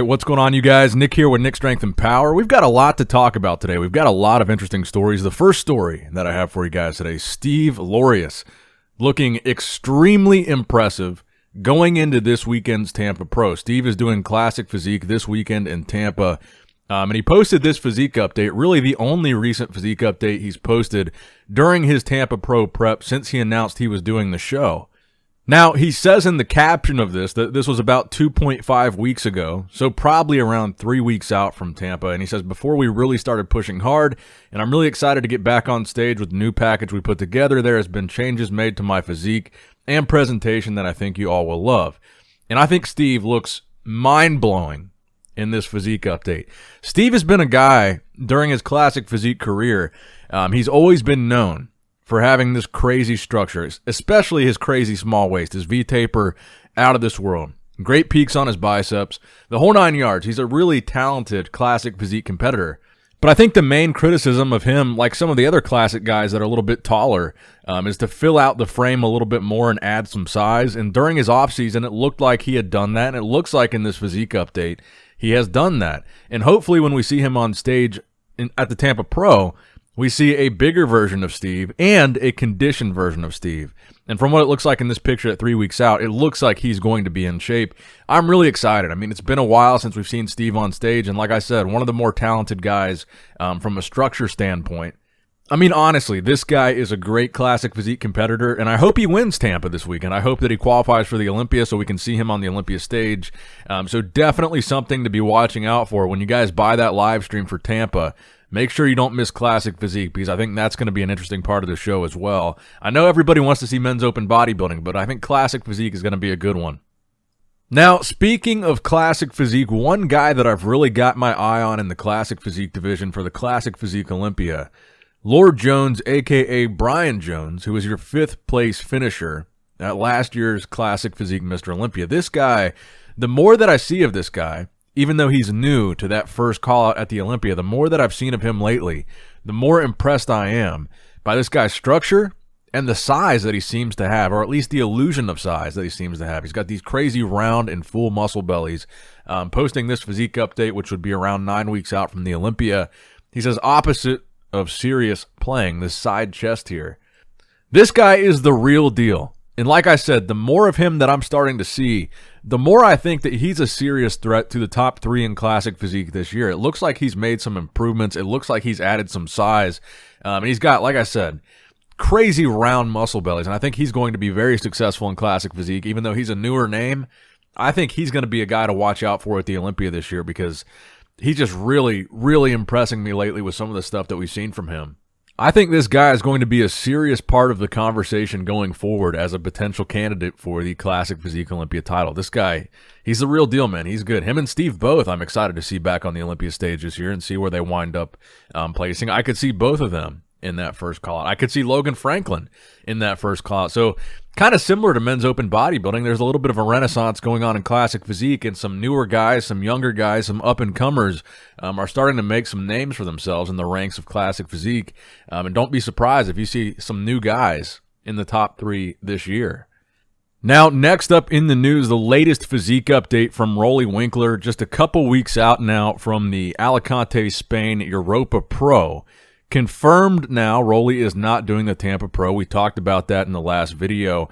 what's going on, you guys? Nick here with Nick Strength and Power. We've got a lot to talk about today. We've got a lot of interesting stories. The first story that I have for you guys today, Steve Laureus, looking extremely impressive going into this weekend's Tampa Pro. Steve is doing Classic Physique this weekend in Tampa, and he posted this physique update, really the only recent physique update he's posted during his Tampa Pro prep since he announced he was doing the show. Now, he says in the caption of this that this was about 2.5 weeks ago, so probably around 3 weeks out from Tampa, and he says, before we really started pushing hard, and I'm really excited to get back on stage with the new package we put together. There has been changes made to my physique and presentation that I think you all will love. And I think Steve looks mind-blowing in this physique update. Steve has been a guy during his Classic Physique career, he's always been known for having this crazy structure, especially his crazy small waist, his V-taper out of this world. Great peaks on his biceps, the whole 9 yards. He's a really talented Classic Physique competitor. But I think the main criticism of him, like some of the other Classic guys that are a little bit taller, is to fill out the frame a little bit more and add some size. And during his offseason, it looked like he had done that, and it looks like in this physique update, he has done that. And hopefully when we see him on stage at the Tampa Pro, we see a bigger version of Steve and a conditioned version of Steve. And from what it looks like in this picture at 3 weeks out, it looks like he's going to be in shape. I'm really excited. I mean, it's been a while since we've seen Steve on stage. And like I said, one of the more talented guys from a structure standpoint. I mean, honestly, this guy is a great Classic Physique competitor, and I hope he wins Tampa this weekend. I hope that he qualifies for the Olympia so we can see him on the Olympia stage. So definitely something to be watching out for when you guys buy that live stream for Tampa. Make sure you don't miss Classic Physique, because I think that's going to be an interesting part of the show as well. I know everybody wants to see men's open bodybuilding, but I think Classic Physique is going to be a good one. Now, speaking of Classic Physique, one guy that I've really got my eye on in the Classic Physique division for the Classic Physique Olympia, Lord Jones, a.k.a. Brian Jones, who was your 5th place finisher at last year's Classic Physique Mr. Olympia. This guy, the more that I see of this guy, even though he's new to that first call-out at the Olympia, the more that I've seen of him lately, the more impressed I am by this guy's structure and the size that he seems to have, or at least the illusion of size that he seems to have. He's got these crazy round and full muscle bellies. Posting this physique update, which would be around 9 weeks out from the Olympia, he says opposite of serious playing, this side chest here. This guy is the real deal. And like I said, the more of him that I'm starting to see, the more I think that he's a serious threat to the top 3 in Classic Physique this year. It looks like he's made some improvements. It looks like he's added some size. And he's got, like I said, crazy round muscle bellies. And I think he's going to be very successful in Classic Physique. Even though he's a newer name, I think he's going to be a guy to watch out for at the Olympia this year, because he's just really, really impressing me lately with some of the stuff that we've seen from him. I think this guy is going to be a serious part of the conversation going forward as a potential candidate for the Classic Physique Olympia title. This guy, he's the real deal, man. He's good. Him and Steve both, I'm excited to see back on the Olympia stage this year and see where they wind up placing. I could see both of them in that first call-out. I could see Logan Franklin in that first call-out. So kind of similar to men's open bodybuilding, there's a little bit of a renaissance going on in Classic Physique, and some newer guys, some younger guys, some up-and-comers are starting to make some names for themselves in the ranks of Classic Physique. And don't be surprised if you see some new guys in the top 3 this year. Now, next up in the news, the latest physique update from Roelly Winklaar, just a couple weeks out now from the Alicante, Spain Europa Pro. Confirmed now, Roelly is not doing the Tampa Pro. We talked about that in the last video.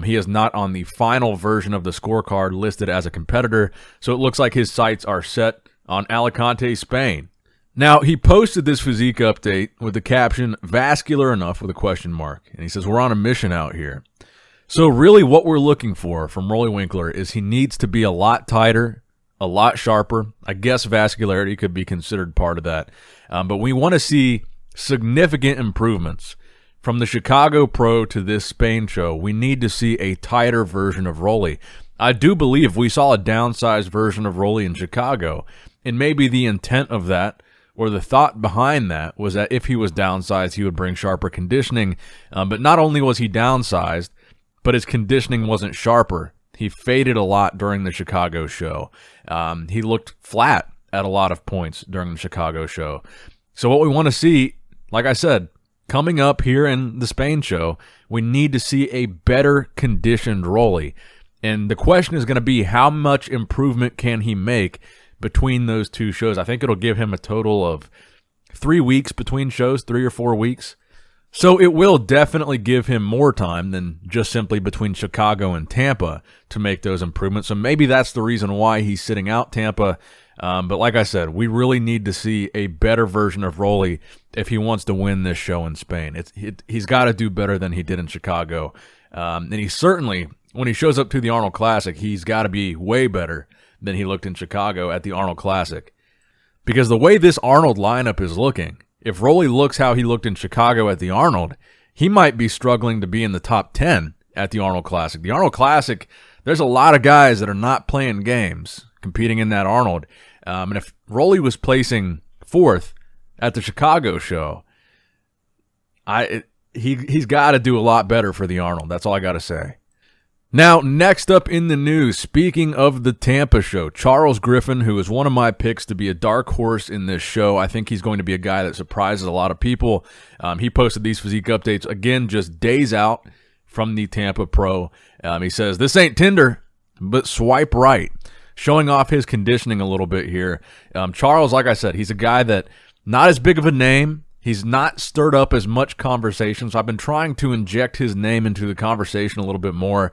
He is not on the final version of the scorecard listed as a competitor, so it looks like his sights are set on Alicante, Spain. Now, he posted this physique update with the caption, vascular enough, with a question mark. And he says, we're on a mission out here. So really what we're looking for from Roelly Winklaar is he needs to be a lot tighter, a lot sharper. I guess vascularity could be considered part of that. But we want to see significant improvements from the Chicago Pro to this Spain show. We need to see a tighter version of Roelly. I do believe we saw a downsized version of Roelly in Chicago, and maybe the intent of that, or the thought behind that, was that if he was downsized, he would bring sharper conditioning. But not only was he downsized, but his conditioning wasn't sharper. He faded a lot during the Chicago show. He looked flat at a lot of points during the Chicago show. So what we want to see, like I said, coming up here in the Spain show, we need to see a better conditioned Roelly. And the question is going to be, how much improvement can he make between those two shows. I think it'll give him a total of 3 weeks between shows, 3 or 4 weeks. So it will definitely give him more time than just simply between Chicago and Tampa to make those improvements. So maybe that's the reason why he's sitting out Tampa. But like I said, we really need to see a better version of Roelly if he wants to win this show in Spain. He's got to do better than he did in Chicago. And he certainly, when he shows up to the Arnold Classic, he's got to be way better than he looked in Chicago at the Arnold Classic. Because the way this Arnold lineup is looking, if Roelly looks how he looked in Chicago at the Arnold, he might be struggling to be in the top 10 at the Arnold Classic. The Arnold Classic, there's a lot of guys that are not playing games competing in that Arnold. And if Roelly was placing 4th at the Chicago show, he's got to do a lot better for the Arnold. That's all I got to say. Now, next up in the news, speaking of the Tampa show, Charles Griffen, who is one of my picks to be a dark horse in this show. I think he's going to be a guy that surprises a lot of people. He posted these physique updates, again, just days out from the Tampa Pro. He says, "This ain't Tinder, but swipe right," showing off his conditioning a little bit here. Charles, like I said, he's a guy that not as big of a name. He's not stirred up as much conversation, so I've been trying to inject his name into the conversation a little bit more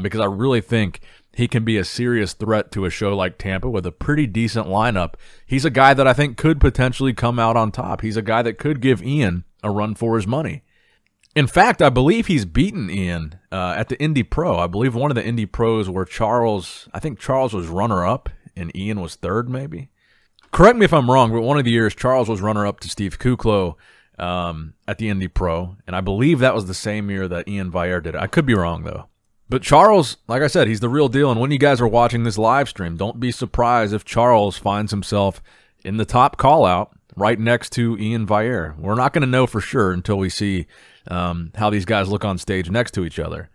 because I really think he can be a serious threat to a show like Tampa with a pretty decent lineup. He's a guy that I think could potentially come out on top. He's a guy that could give Ian a run for his money. In fact, I believe he's beaten Ian at the Indy Pro. I believe one of the Indy Pros where I think Charles was runner-up and Ian was 3rd maybe. Correct me if I'm wrong, but one of the years Charles was runner-up to Steve Kuklo at the Indy Pro, and I believe that was the same year that Ian Valliere did it. I could be wrong, though. But Charles, like I said, he's the real deal, and when you guys are watching this live stream, don't be surprised if Charles finds himself in the top call-out right next to Ian Valliere. We're not going to know for sure until we see how these guys look on stage next to each other.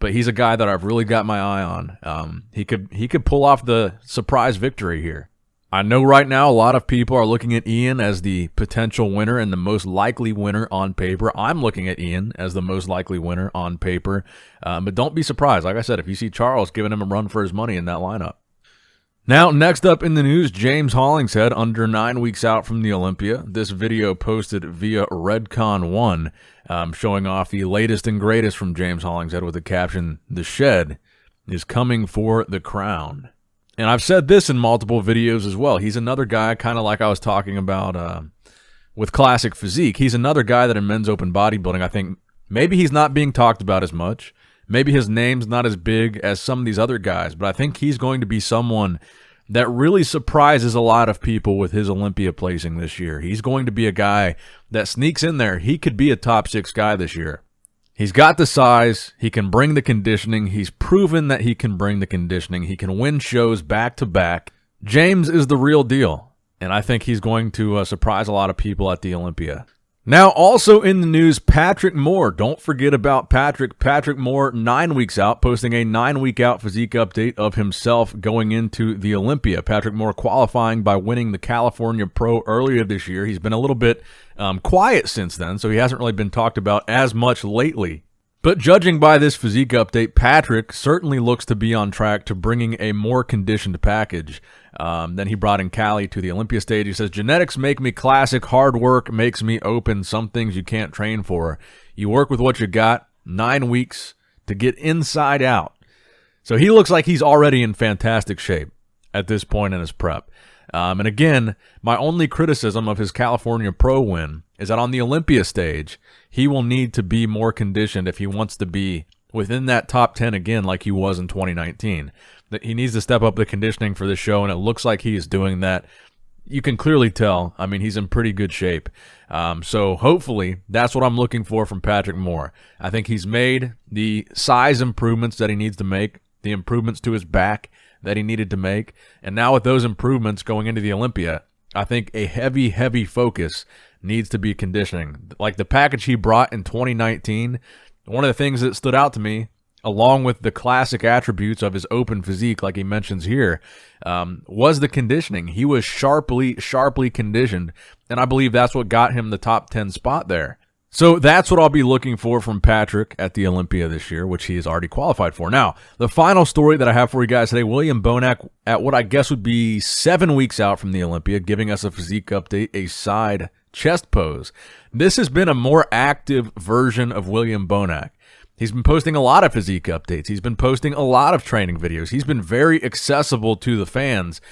But he's a guy that I've really got my eye on. He could pull off the surprise victory here. I know right now a lot of people are looking at Ian as the potential winner and the most likely winner on paper. I'm looking at Ian as the most likely winner on paper. But don't be surprised, like I said, if you see Charles giving him a run for his money in that lineup. Now, next up in the news, James Hollingshead under 9 weeks out from the Olympia. This video posted via Redcon1 showing off the latest and greatest from James Hollingshead with the caption, "The Shed is coming for the crown." And I've said this in multiple videos as well. He's another guy, kind of like I was talking about with Classic Physique. He's another guy that in men's open bodybuilding, I think maybe he's not being talked about as much. Maybe his name's not as big as some of these other guys, but I think he's going to be someone that really surprises a lot of people with his Olympia placing this year. He's going to be a guy that sneaks in there. He could be a top 6 guy this year. He's got the size. He can bring the conditioning. He's proven that he can bring the conditioning. He can win shows back to back. James is the real deal, and I think he's going to surprise a lot of people at the Olympia. Now, also in the news, Patrick Moore. Don't forget about Patrick. Patrick Moore, 9 weeks out, posting a 9-week out physique update of himself going into the Olympia. Patrick Moore qualifying by winning the California Pro earlier this year. He's been a little bit quiet since then, so he hasn't really been talked about as much lately. But judging by this physique update, Patrick certainly looks to be on track to bringing a more conditioned package than he brought in Cali to the Olympia stage. He says, "Genetics make me classic. Hard work makes me open. Some things you can't train for. You work with what you got. 9 weeks to get inside out." So he looks like he's already in fantastic shape at this point in his prep. And again, my only criticism of his California Pro win is that on the Olympia stage, he will need to be more conditioned if he wants to be within that top 10 again like he was in 2019. That he needs to step up the conditioning for this show, and it looks like he is doing that. You can clearly tell. I mean, he's in pretty good shape. So hopefully that's what I'm looking for from Patrick Moore. I think he's made the size improvements that he needs to make, the improvements to his back that he needed to make. And now with those improvements going into the Olympia, I think a heavy, heavy focus needs to be conditioning. Like the package he brought in 2019, one of the things that stood out to me, along with the classic attributes of his open physique, like he mentions here, was the conditioning. He was sharply conditioned, and I believe that's what got him the top 10 spot there. So that's what I'll be looking for from Patrick at the Olympia this year, which he has already qualified for. Now, the final story that I have for you guys today, William Bonac at what I guess would be 7 weeks out from the Olympia, giving us a physique update, a side chest pose. This has been a more active version of William Bonac. He's been posting a lot of physique updates. He's been posting a lot of training videos. He's been very accessible to the fans.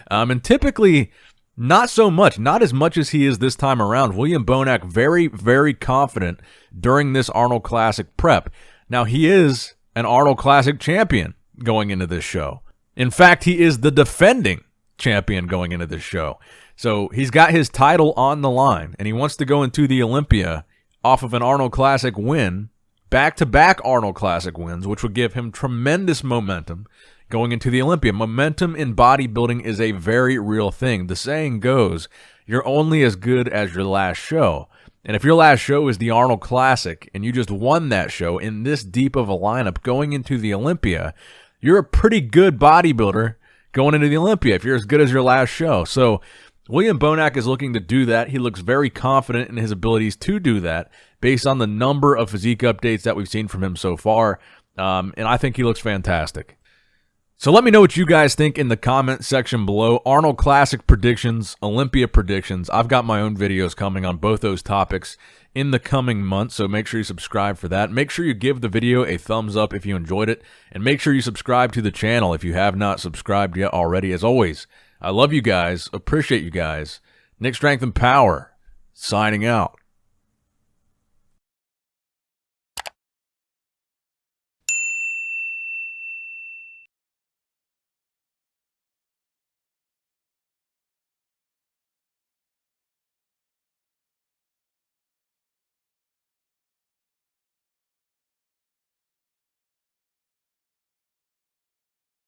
And typically, not so much, not as much as he is this time around. William Bonac very, very confident during this Arnold Classic prep. Now, he is an Arnold Classic champion going into this show. In fact, he is the defending champion going into this show. So he's got his title on the line, and he wants to go into the Olympia off of an Arnold Classic win, back-to-back Arnold Classic wins, which would give him tremendous momentum going into the Olympia. Momentum in bodybuilding is a very real thing. The saying goes, you're only as good as your last show. And if your last show is the Arnold Classic and you just won that show in this deep of a lineup going into the Olympia, you're a pretty good bodybuilder going into the Olympia if you're as good as your last show. So William Bonac is looking to do that. He looks very confident in his abilities to do that based on the number of physique updates that we've seen from him so far. And I think he looks fantastic. So let me know what you guys think in the comment section below. Arnold Classic predictions, Olympia predictions. I've got my own videos coming on both those topics in the coming months, so make sure you subscribe for that. Make sure you give the video a thumbs up if you enjoyed it, and make sure you subscribe to the channel if you have not subscribed yet already. As always, I love you guys, appreciate you guys. Nick Strength and Power, signing out.